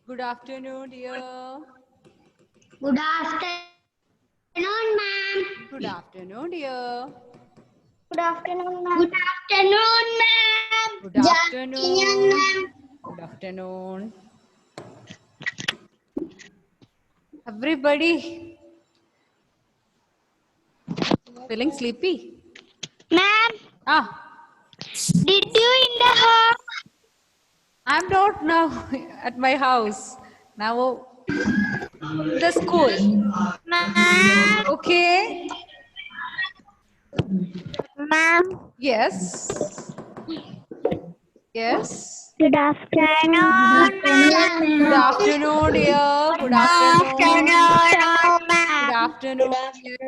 Good afternoon, dear. Good afternoon, ma'am. Good afternoon, dear. Good afternoon, ma'am. Good afternoon, ma'am. Good afternoon. Good afternoon. Everybody feeling sleepy? Ma'am, did you in the home? I'm not now at my house. Now the school. Ma'am. Okay. Ma'am. Yes. Yes. Good afternoon, ma'am. Good afternoon, dear. Good afternoon. Good afternoon.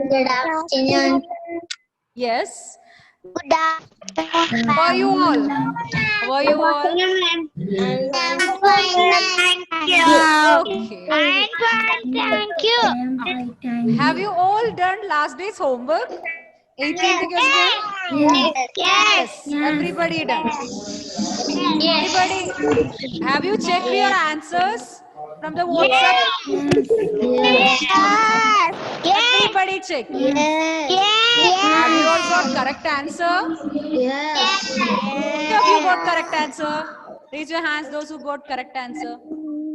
Good afternoon. Yes. Good afternoon, How are you all? How are you all? ma'am. I'm fine, thank you. Okay. I'm fine, thank you. Have you all done last day's homework? 18th question? Yes. Everybody done. Everybody, have you checked your answers from the WhatsApp? Everybody check. Have you all got correct answer? How many of you got correct answer? Raise your hands, those who got correct answer.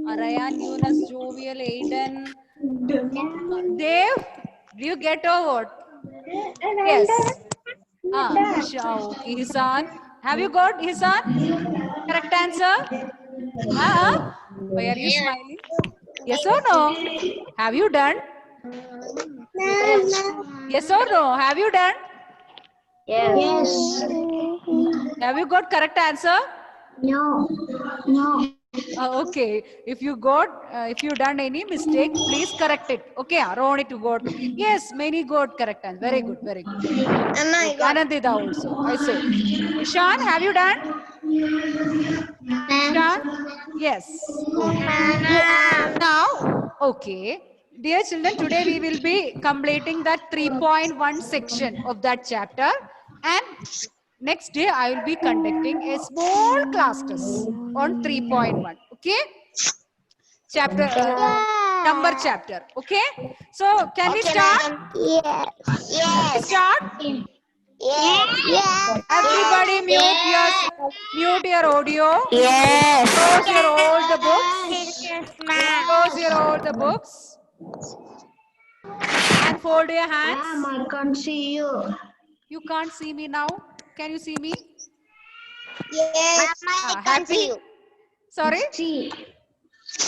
Arayan, Yunus, Jovial, Aiden. Dave, do you get or what? Yes. Okay, Hisan. Have you got Hisan? Correct answer? Why are you smiling? Yes or no? Have you done? Yes or no? Have you done? Yes. Have you got correct answer? No. Okay. If you done any mistake, please correct it. Okay. Ronit got. Yes, many got correct answer. Very good. Very good. Okay. Anandita also. I saw. Ishan, have you done? Ishan? Yes. Okay. Now, okay. Dear children, today we will be completing that 3.1 section of that chapter. And next day I will be conducting a small class test on 3.1. Okay? Chapter, number chapter. Okay? So, can we start? Can we start? Everybody mute your audio. Close your all the books. Close your all the books. And fold your hands. I can't see you. You can't see me now. Can you see me? Yes. I can Happy? see you. Sorry? See.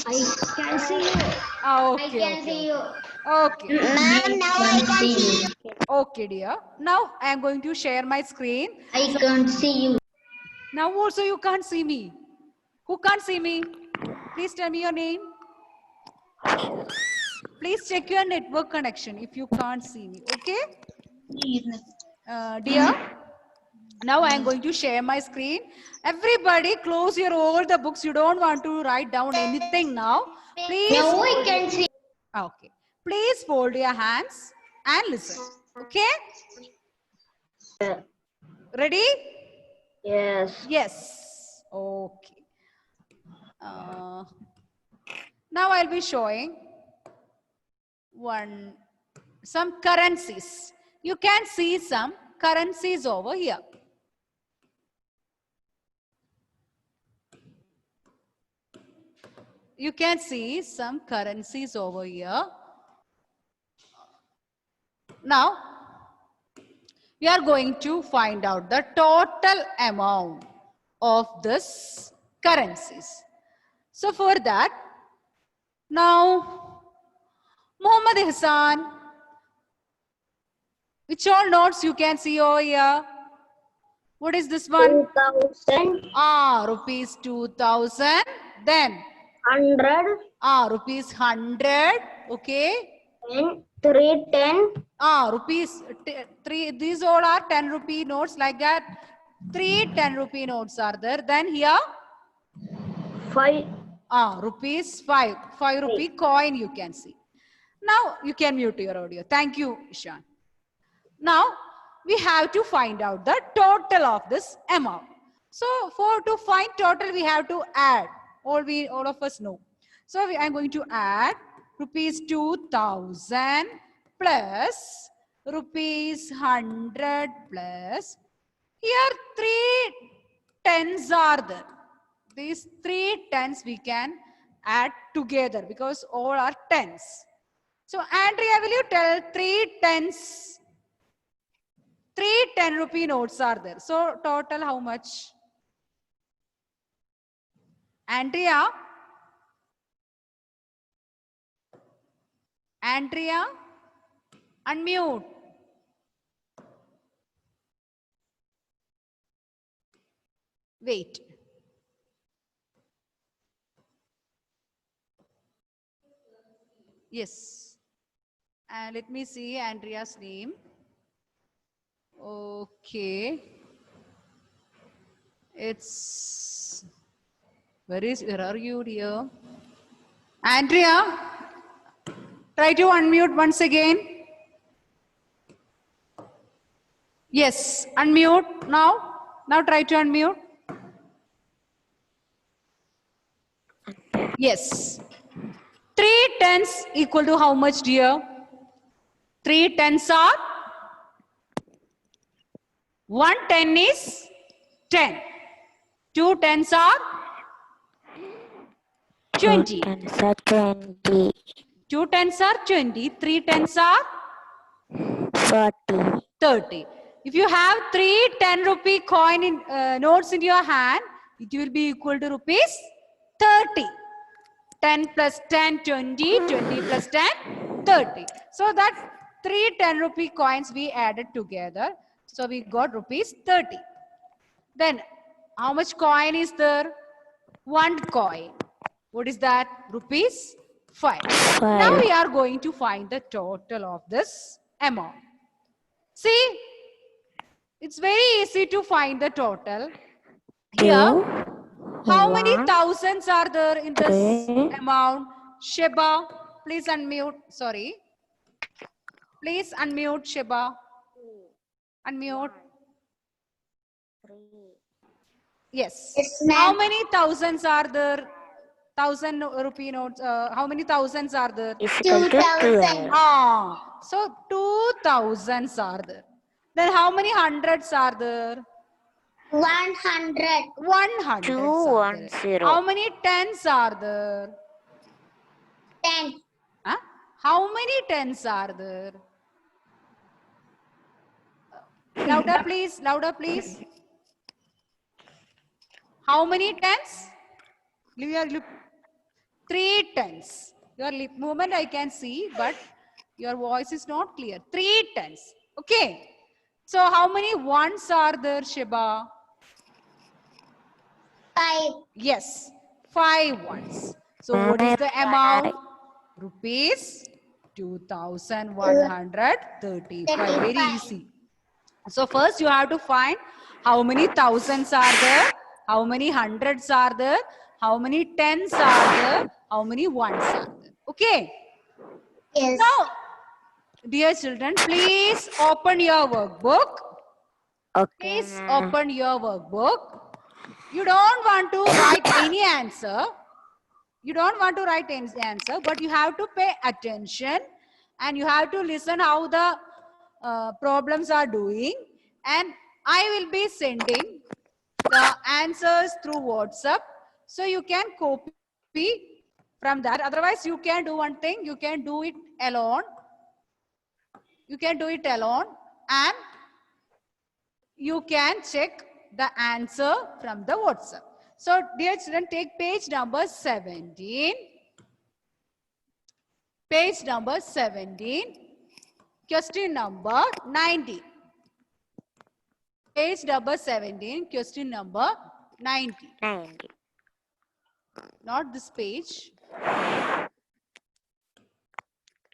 I can see you. Okay. Okay. Ma'am, now I can see you. Okay, dear. Now I am going to share my screen. I can't see you. Now also you can't see me. Who can't see me? Please tell me your name. Please check your network connection if you can't see me. Okay? Dear, now I am going to share my screen. Everybody close your all the books. You don't want to write down anything now. Please. Now I can see. Okay. Please fold your hands and listen. Okay? Ready? Yes. Yes. Okay. Now I'll be showing some currencies. You can see some currencies over here. You can see some currencies over here. Now, we are going to find out the total amount of this currencies. So for that, now, Muhammad Hassan, which all notes you can see over here? What is this one? 2000. Rupees 2000. Then 100. Rupees 100. Okay. 310. Rupees 3. These all are 10 rupee notes like that. 3 10 rupee notes are there. Then here 5. Rupees 5. 5 rupee coin you can see. Now you can mute your audio. Thank you, Ishan. Now we have to find out the total of this amount. So to find total, we have to add All of us know. So I'm going to add rupees 2000 plus rupees 100 plus. Here 3 tens are there. These 3 tens we can add together because all are tens. So Andrea, will you tell 3 tens? 3 10 rupee notes are there. So total how much? Andrea? Andrea? Unmute. Wait. Yes. And let me see Andrea's name. Okay. It's, where are you, dear? Andrea, try to unmute once again. Yes, unmute now. Now try to unmute. Yes. 3 tens equal to how much, dear? 3 tens are? 1 10 is 10. 2 tens are? 20. 20. 2 tens are 20. 3 tens are? 40. 30. If you have 3 10 rupee coin in notes in your hand, it will be equal to rupees 30. 10 plus 10, 20, 20 plus 10, 30. So that 3 10 rupee coins we added together. So we got rupees 30. Then how much coin is there? 1 coin. What is that? Rupees 5. Now we are going to find the total of this amount. See, it's very easy to find the total. Here, how many thousands are there in this amount? Sheba, please unmute. Sorry. Please unmute, Sheba. Unmute. Yes. Yes, ma'am. How many thousands are there? 1,000 rupee notes. How many thousands are there? Is equal to 2000. 12. So 2,000s are there. Then how many hundreds are there? 100. 100. 210. How many tens are there? 10. Huh? How many tens are there? Louder, please. Louder, please. How many tens? Look. 3 tens. Your lip movement I can see, but your voice is not clear. 3 tens. Okay. So how many ones are there, Shiba? 5. Yes, 5 ones. So what is the amount? Rupees 2,135. Very easy. So first you have to find how many thousands are there, how many hundreds are there, how many tens are there, how many ones are there. Okay. Yes. Now, dear children, please open your workbook. Okay. Please open your workbook. You don't want to write any answer. You don't want to write any answer, but you have to pay attention and you have to listen how the problems are doing. And I will be sending the answers through WhatsApp. So you can copy from that. Otherwise, you can do one thing. You can do it alone. You can do it alone and you can check the answer from the WhatsApp. So, dear children, take page number 17. Page number 17. Question number 90. Page number 17. Question number 90. 90. Not this page.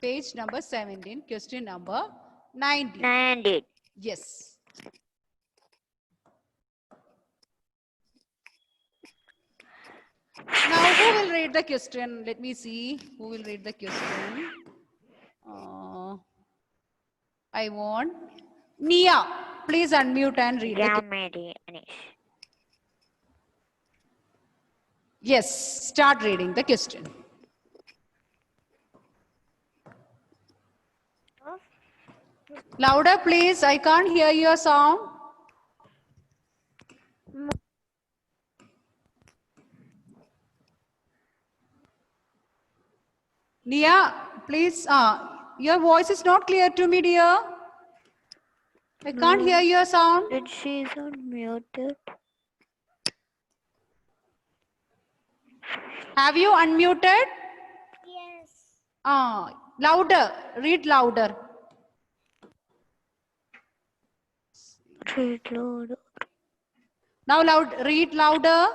Page number 17. Question number 90. 90. Yes. Now, who will read the question? Let me see. Who will read the question? I want Nia. Please unmute and read the question. Geometry, Anish. Yes, start reading the question. Louder, please. I can't hear your sound. Nia, please. Your voice is not clear to me, dear. I can't hear your sound. Did she is unmuted? Have you unmuted? Yes. Louder. Read louder. Read louder. Now read louder.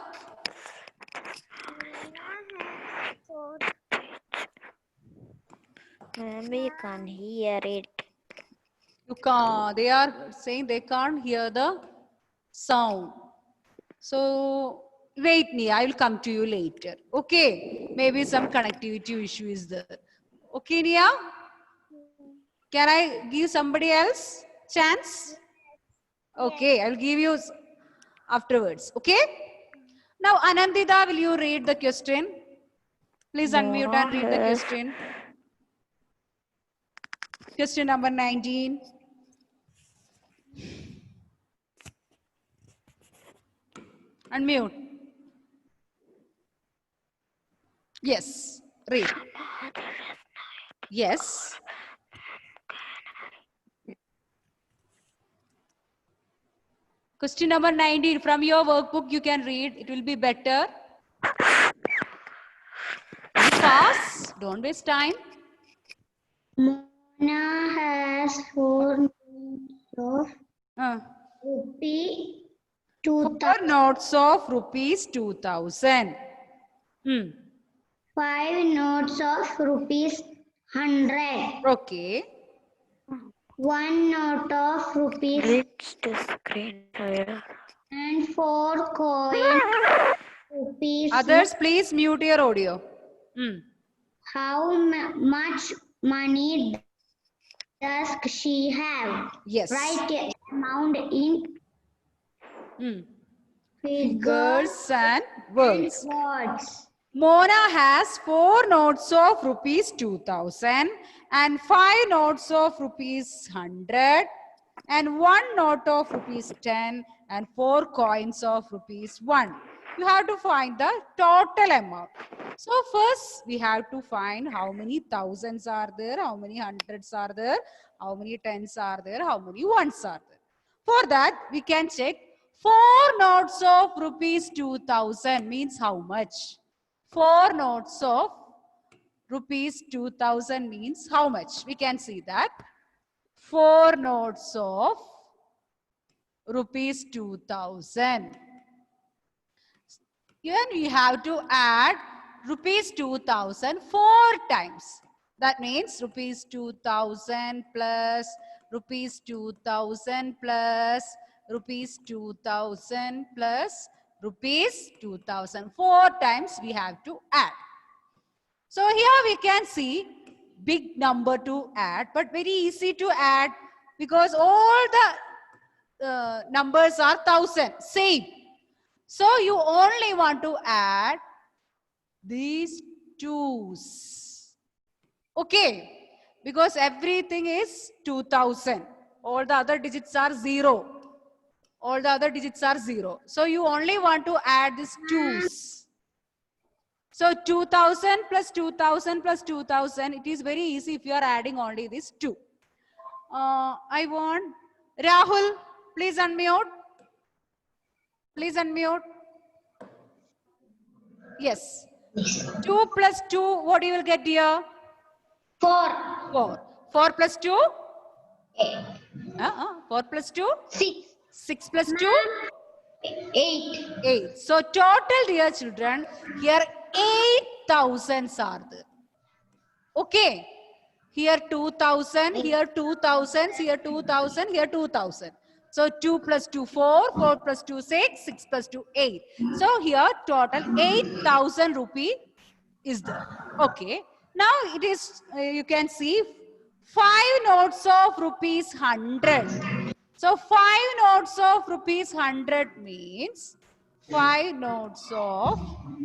Maybe you can't hear it. You can't. They are saying they can't hear the sound. So wait, Nia. I will come to you later. Okay. Maybe some connectivity issue is there. Okay, Nia. Can I give somebody else chance? Okay, I'll give you afterwards. Okay. Now, Anandita, will you read the question? Please unmute and read the question. Question number 19. Unmute. Yes, read. Yes. Question number 19. From your workbook, you can read. It will be better. Read fast. Don't waste time. Mona has 4 notes of rupee 2000, 4 notes of rupees 2000. 5 notes of rupees 100, Okay. 1 note of rupees, Reach the screen share. and 4 coins rupees. Others, please mute your audio. How much money does she have? Yes. Write the amount in Figures and words. words. Mona has 4 notes of rupees 2000 and 5 notes of rupees 100 and 1 note of rupees 10 and 4 coins of rupees 1. You have to find the total amount. So first we have to find how many thousands are there, how many hundreds are there, how many tens are there, how many ones are there. For that we can check 4 notes of rupees 2000 means how much? 4 notes of rupees 2000 means how much? We can see that 4 notes of rupees 2000. Then we have to add rupees 2000 4 times. That means rupees 2000 plus rupees 2000 plus rupees 2000 plus rupees 2000. 4 times we have to add. So here we can see big number to add, but very easy to add because all the numbers are 1000, same. So you only want to add these 2's. Okay, because everything is 2000. All the other digits are 0. All the other digits are 0. So you only want to add these 2's. So 2000 plus 2000 plus 2000, it is very easy if you are adding only these 2. I want Rahul, please unmute. Please unmute. Yes. 2 plus 2, what you will get here? 4. 4. 4 plus 2? 4 plus 2? 6. 6 plus 2? 8. 8. So total, dear children, here 8,000s are there. Okay. Here 2,000, here 2,000, here 2,000, here 2,000. So 2 plus 2, 4, 4 plus 2, 6, 6 plus 2, 8. So here total 8,000 rupee is there. Okay. Now it is, you can see 5 notes of rupees 100. So 5 notes of rupees 100 means 5 notes of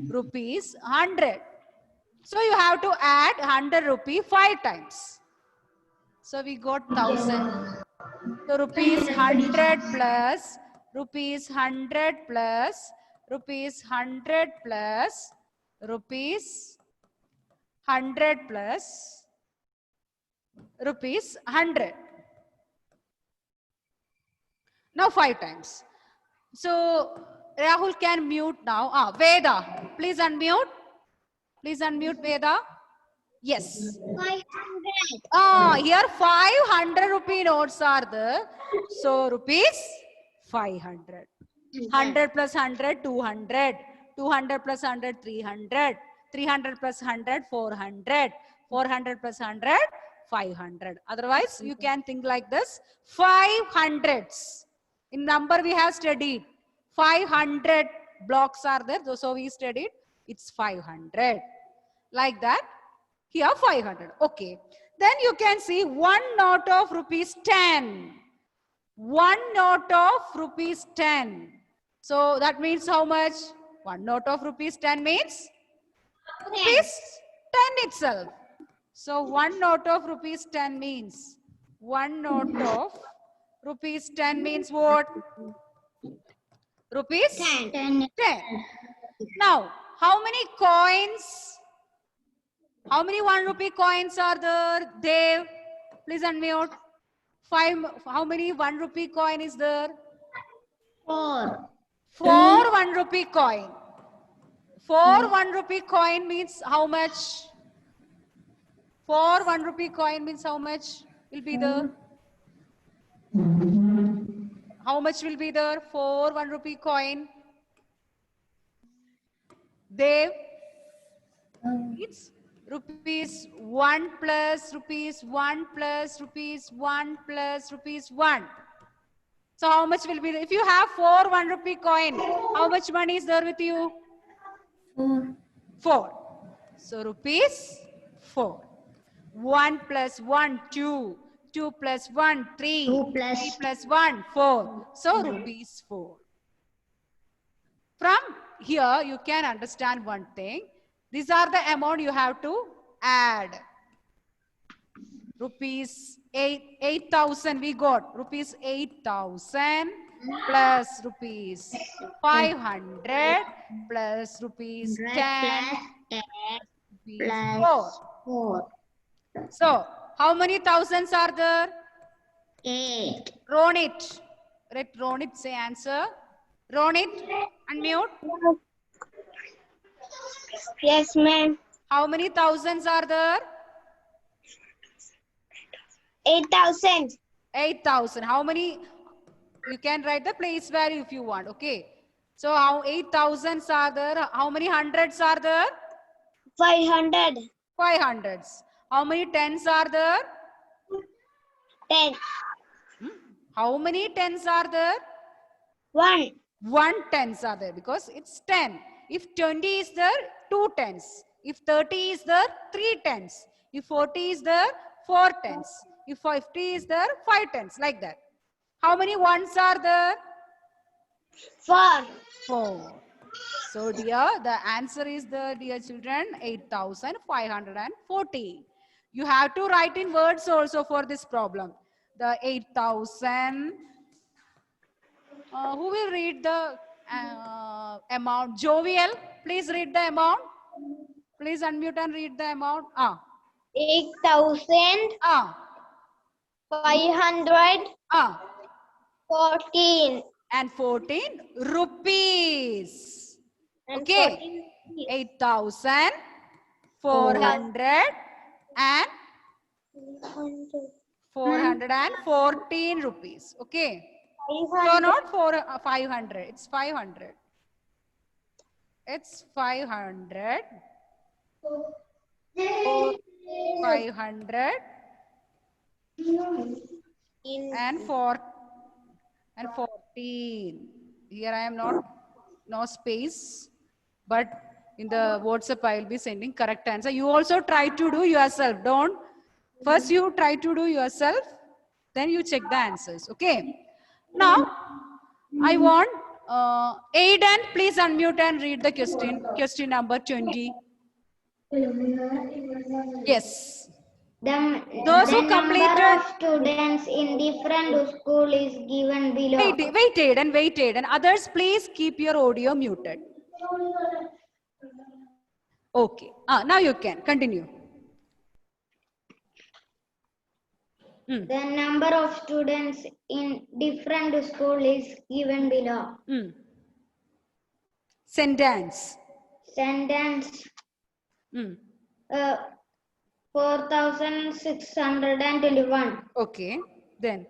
rupees 100. So you have to add 100 rupee 5 times. So we got 1000. So rupees 100 plus rupees 100 plus rupees 100 plus rupees 100 plus rupees 100. Now 5 times. So Rahul can mute now. Veda, please unmute. Please unmute Veda. Yes. 500. Here 500 rupee notes are there. So rupees 500. 100 plus 100, 200. 200 plus 100, 300. 300 plus 100, 400. 400 plus 100, 500. Otherwise, you can think like this. 500s. In number we have studied. 500 blocks are there. So we studied. It's 500. Like that. Here 500. Okay. Then you can see one note of rupees 10. One note of rupees 10. So that means how much? One note of rupees 10 means rupees 10 itself. So one note of rupees 10 means one note of rupees 10 means what? Rupees 10. Now, how many coins? How many 1 rupee coins are there? Dev, please unmute. How many 1 rupee coin is there? 4. 4 1 rupee coin. 4 1 rupee coin means how much? 4 1 rupee coin means how much will be there? How much will be there? 4 1 rupee coin. Dev, it's rupees 1 plus rupees 1 plus rupees 1 plus rupees 1. So how much will be there? If you have 4 1 rupee coin, how much money is there with you? 4. 4. So rupees 4. 1 plus 1, 2. 2 plus 1, 3. 2 plus 3 plus 1, 4. So rupees 4. From here, you can understand one thing. These are the amount you have to add. Rupees 8,000 we got. Rupees 8,000 plus rupees 500 plus rupees 10 rupees 4. 4. So, how many thousands are there? 8. Ronit. Let Ronit say answer. Ronit, unmute. Yes, ma'am. How many thousands are there? 8,000. 8,000. How many? You can write the place value if you want. Okay. So how 8,000s are there? How many hundreds are there? 500. 500s. How many tens are there? 10. How many tens are there? 1. 1 tens are there because it's 10. If 20 is there, 2 tens. If 30 is there, 3 tens. If 40 is there, 4 tens. If 50 is there, 5 tens. Like that. How many ones are there? 4. 4. So dear, the answer is the, dear children, 8,540. You have to write in words also for this problem. The 8,000. Who will read the amount? Jovial, please read the amount. Please unmute and read the amount. 8,514. And 14 rupees. Okay. 8,400 and 414 rupees. Okay. So not 500. It's 500. It's 500. 500 and 14. Here I am not, no space, but in the WhatsApp I will be sending correct answer. You also try to do yourself. Don't, first you try to do yourself, then you check the answers. Okay. Now I want Aidan, please unmute and read the question. Question number 20. Yes. Those The who number completed. of students in different school is given below. Wait, and others, please keep your audio muted. Okay. Now you can continue. The number of students in different school is given below. Sentence. Sentence. 4,621. Okay. Then.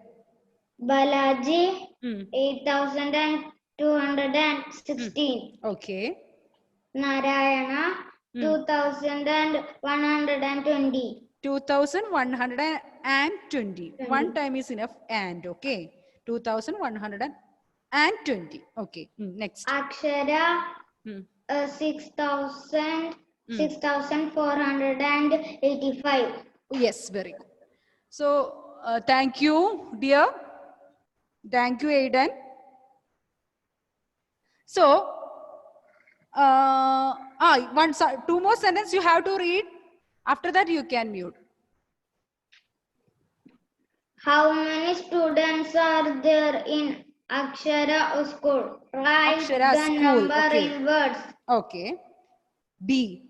Balaji 8,216. Okay. Narayana 2,120. 2,120. One time is enough. And okay. 2,120. Okay. Next. Akshara 6,485. Yes, very good. So, thank you, dear. Thank you, Aidan. So, two more sentences you have to read. After that, you can mute. How many students are there in Akshara school? Write Akshara the school, number okay. in words. Okay. B.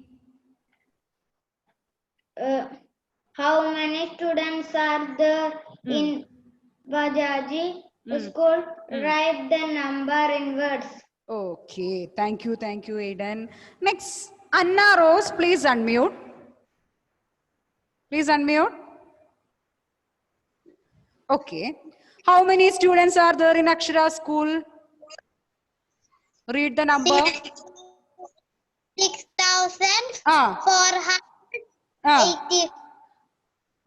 How many students are there in Bajaji school? Write the number in words. Okay. Thank you, Aidan. Next, Anna Rose, please unmute. Please unmute. Okay. How many students are there in Akshara school? Read the number. 6,480.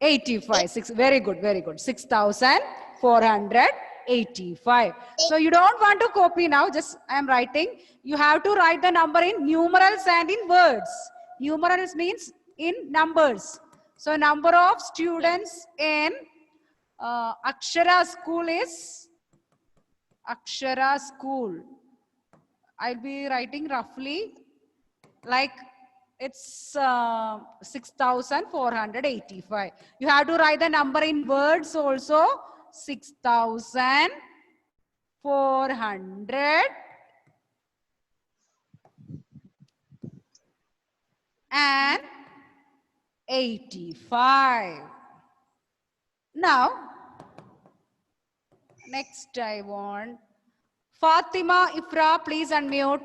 85. Very good, very good. 6,485. So you don't want to copy now. Just I am writing. You have to write the number in numerals and in words. Numerals means in numbers. So number of students in Akshara school is Akshara school. I'll be writing roughly like it's 6,485. You have to write the number in words also. 6,485. Now, next I want Fatima Ifra, please unmute.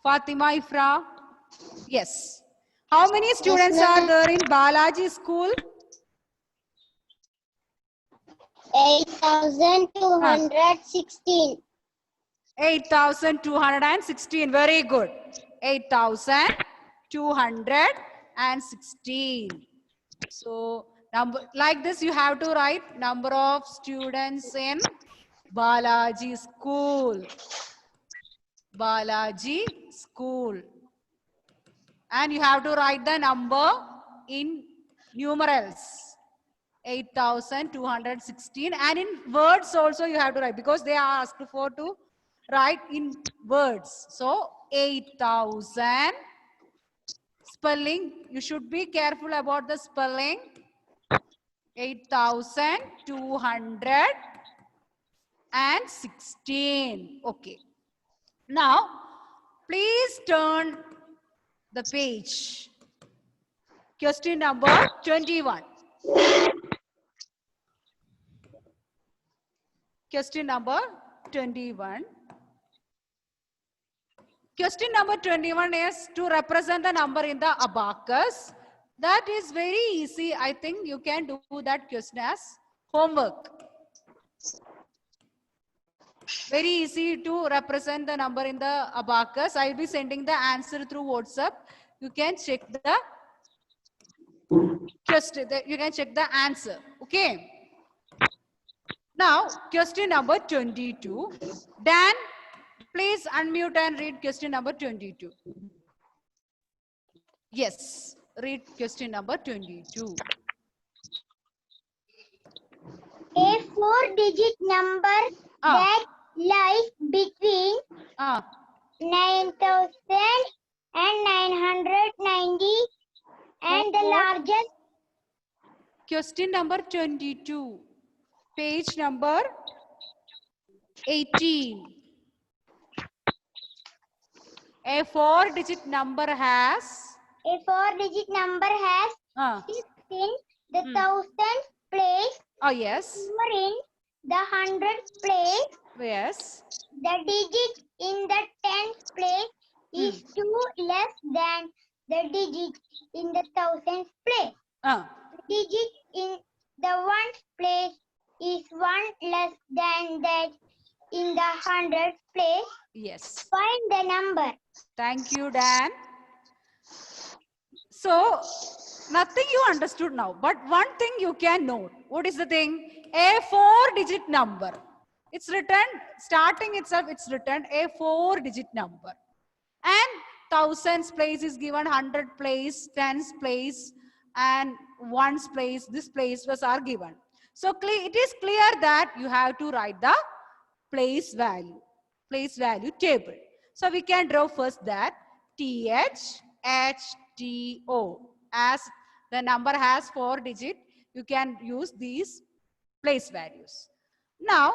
Fatima Ifra. Yes. How many students are there in Balaji school? 8,216. 8,216. Very good. 8,216. So, number like this, you have to write number of students in Balaji school. Balaji school. And you have to write the number in numerals. 8,216. And in words also you have to write because they are asked for to write in words. So 8,000. Spelling, you should be careful about the spelling. 8,216. Okay. Now, please turn the page. Question number 21. Question number 21. Question number 21 is to represent the number in the abacus. That is very easy. I think you can do that question as homework. Very easy to represent the number in the abacus. I will be sending the answer through WhatsApp. You can check the question. You can check the answer. Okay. Now, question number 22. Dan, please unmute and read question number 22. Yes, read question number 22. A 4-digit number that lies between Ah, 9,990 and the largest. question number 22. Page number 18. A 4-digit number has A 4-digit number has ah, 6 in the Hmm. thousandth place, oh yes, 4 in the hundredth place. yes, The digit in the 10th place is 2 less than the digit in the thousandth place. ah, The digit in the 1st place is 1 less than that in the hundredth place. yes. Find the number. Thank you, Dan. So, nothing you understood now, but one thing you can note. What is the thing? A 4-digit number. It's written, starting itself, it's written a 4-digit number. And thousands place is given, 100 place, tens place, and ones place, this place was are given. So, it is clear that you have to write the place value table. So we can draw first that THHTO. As the number has 4 digits, you can use these place values. Now,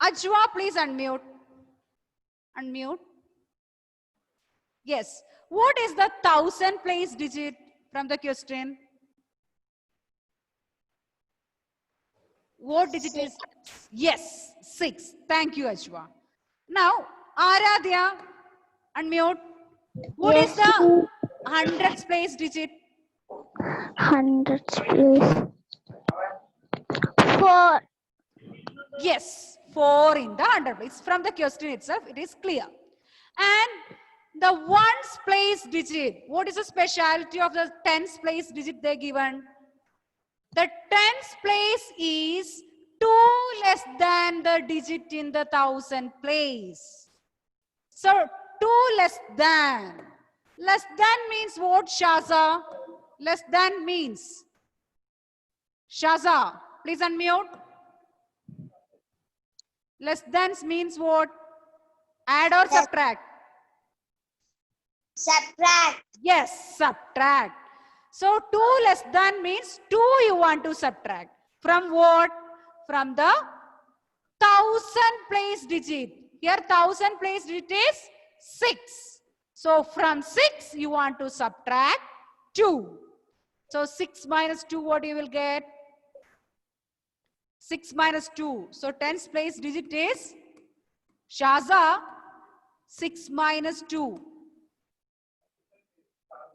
Ajwa, please unmute. Unmute. Yes. What is the 1000 place digit from the question? What digit is? Yes, 6. Thank you, Ajwa. Now, Aradhya, unmute. What is the 100th place digit? 100th place. 4. Yes, 4 in the 100 place. From the question itself, it is clear. And the ones place digit, what is the speciality of the tens place digit they given? The tens place is 2 less than the digit in the 1000 place. So 2 less than. Less than means what, Shaza? Less than means. Shaza, please unmute. Less than means what? Add or subtract? Subtract. Yes, subtract. So 2 less than means 2 you want to subtract. From what? From the 1000 place digit. Here 1000 place digit is 6. So from 6 you want to subtract 2. So 6 minus 2, what you will get? 6 minus 2. So 10th place digit is Shaza, 6 minus 2.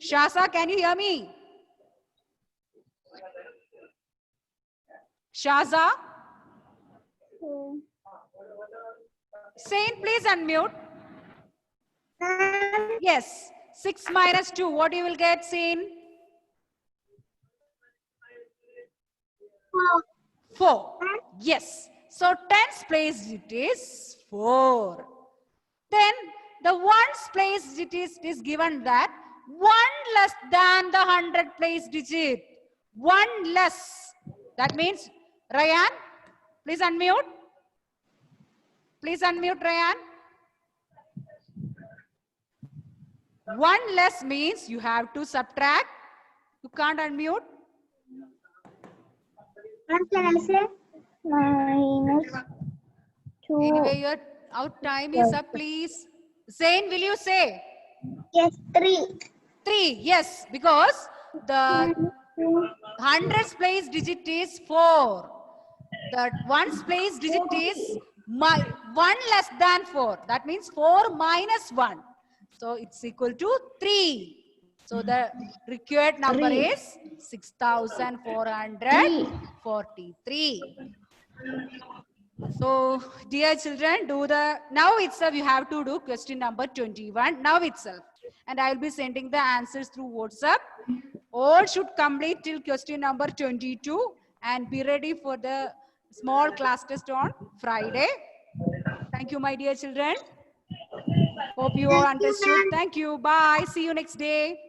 Shaza, can you hear me? Shaza? Saint, please unmute. Yes. 6 minus 2. What you will get, Saint? 4. Yes. So 10th place it is 4. Then the ones place digit is given that 1 less than the 100 place digit. 1 less. That means, Ryan, please unmute. Please unmute, Ryan. 1 less means you have to subtract. You can't unmute. What can I say? Minus 2. Anyway, our time is up, please. Zain, will you say? Yes, 3. 3, yes, because the 100's place digit is 4. The 1's place digit is 1 less than 4. That means 4 minus 1. So it's equal to 3. So the required number is 6,443. So, dear children, now itself you have to do question number 21, now itself. And I will be sending the answers through WhatsApp. All should complete till question number 22 and be ready for the small class test on Friday. Thank you, my dear children. Hope you all understood. Thank you. Bye. See you next day.